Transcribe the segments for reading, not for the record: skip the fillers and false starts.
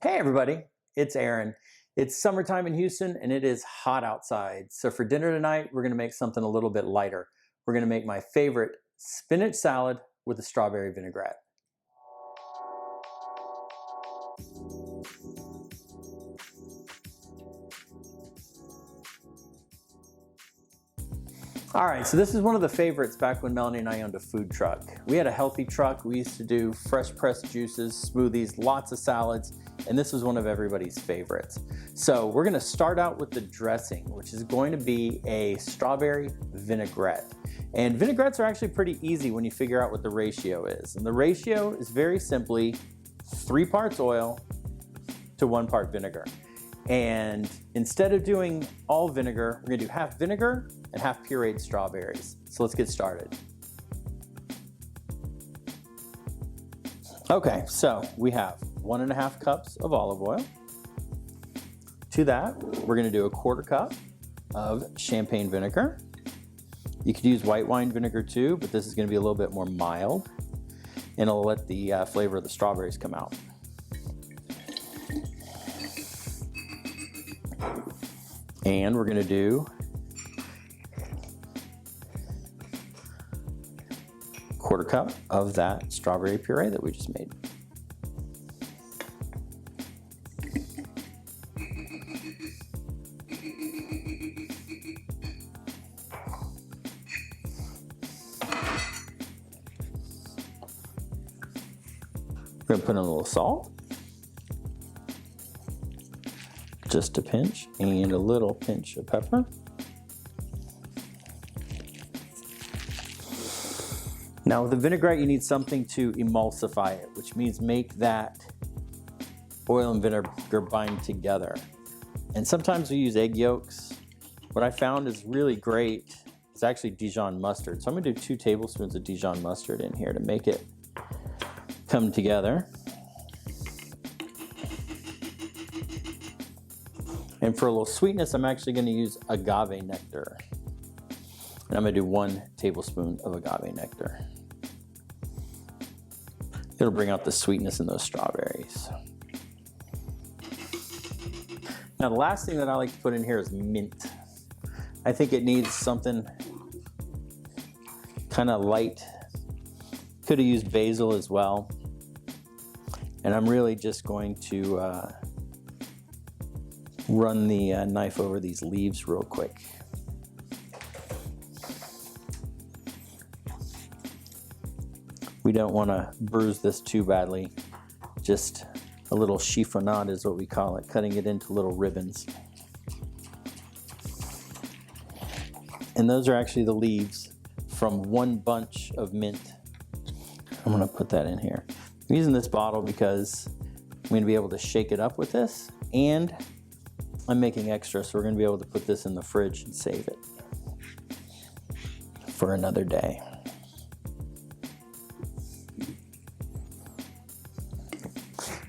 Hey everybody, it's Aaron. It's summertime in Houston and it is hot outside. So for dinner tonight, we're gonna make something a little bit lighter. We're gonna make my favorite spinach salad with a strawberry vinaigrette. All right, so this is one of the favorites back when Melanie and I owned a food truck. We had a healthy truck. We used to do fresh pressed juices, smoothies, lots of salads, and this was one of everybody's favorites. So we're gonna start out with the dressing, which is going to be a strawberry vinaigrette. And vinaigrettes are actually pretty easy when you figure out what the ratio is. And the ratio is very simply 3 parts oil to 1 part vinegar. And instead of doing all vinegar, we're gonna do half vinegar and half pureed strawberries. So let's get started. Okay, so we have 1.5 cups of olive oil. To that, we're gonna do 1/4 cup of champagne vinegar. You could use white wine vinegar too, but this is gonna be a little bit more mild and it'll let the flavor of the strawberries come out. And we're gonna do 1/4 cup of that strawberry puree that we just made. We're gonna put in a little salt. Just a pinch and a little pinch of pepper. Now with the vinaigrette, you need something to emulsify it, which means make that oil and vinegar bind together. And sometimes we use egg yolks. What I found is really great is actually Dijon mustard. So I'm gonna do 2 tablespoons of Dijon mustard in here to make it come together. And for a little sweetness, I'm actually gonna use agave nectar. And I'm gonna do 1 tablespoon of agave nectar. It'll bring out the sweetness in those strawberries. Now the last thing that I like to put in here is mint. I think it needs something kind of light. Could have used basil as well. And I'm really just going to run the knife over these leaves real quick. We don't want to bruise this too badly. Just a little chiffonade is what we call it, cutting it into little ribbons. And those are actually the leaves from 1 bunch of mint. I'm gonna put that in here. I'm using this bottle because I'm gonna be able to shake it up with this, and I'm making extra, so we're gonna be able to put this in the fridge and save it for another day.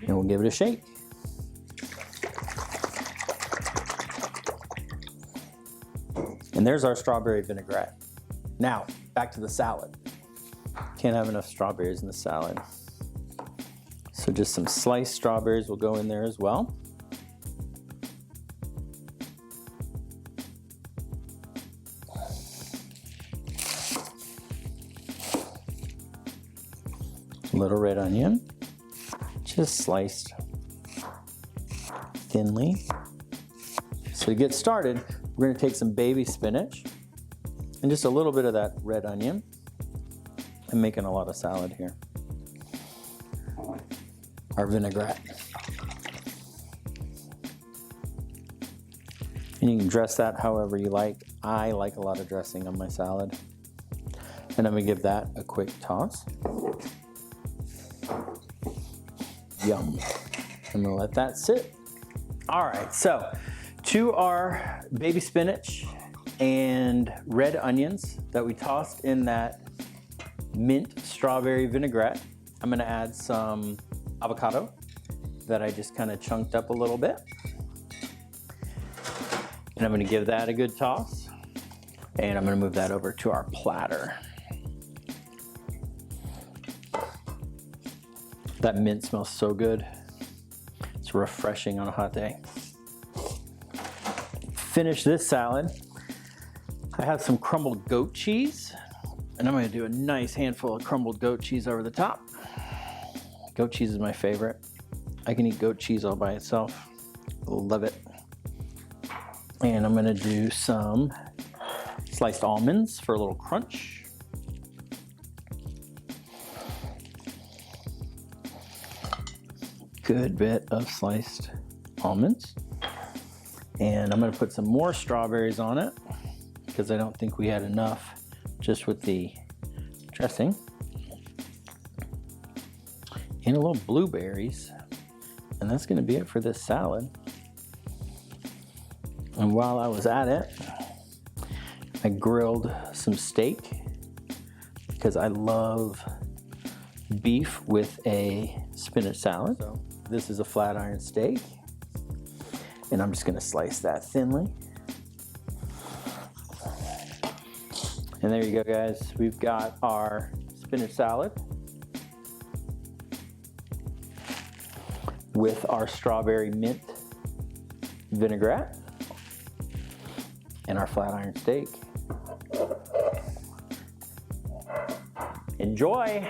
And we'll give it a shake. And there's our strawberry vinaigrette. Now, back to the salad. Can't have enough strawberries in the salad. So just some sliced strawberries will go in there as well. A little red onion, just sliced thinly. So to get started, we're gonna take some baby spinach and just a little bit of that red onion. I'm making a lot of salad here. Our vinaigrette. And you can dress that however you like. I like a lot of dressing on my salad. And I'm gonna give that a quick toss. Yum. I'm gonna let that sit. All right, so to our baby spinach and red onions that we tossed in that mint strawberry vinaigrette, I'm gonna add some avocado that I just kind of chunked up a little bit. And I'm gonna give that a good toss. And I'm gonna move that over to our platter. That mint smells so good. It's refreshing on a hot day. Finish this salad. I have some crumbled goat cheese, and I'm gonna do a nice handful of crumbled goat cheese over the top. Goat cheese is my favorite. I can eat goat cheese all by itself. Love it. And I'm gonna do some sliced almonds for a little crunch. Good bit of sliced almonds. And I'm gonna put some more strawberries on it because I don't think we had enough just with the dressing. And a little blueberries. And that's gonna be it for this salad. And while I was at it, I grilled some steak because I love beef with a spinach salad. So this is a Flatiron Steak. And I'm just gonna slice that thinly. And there you go, guys. We've got our spinach salad with our strawberry mint vinaigrette and our Flatiron Steak. Enjoy!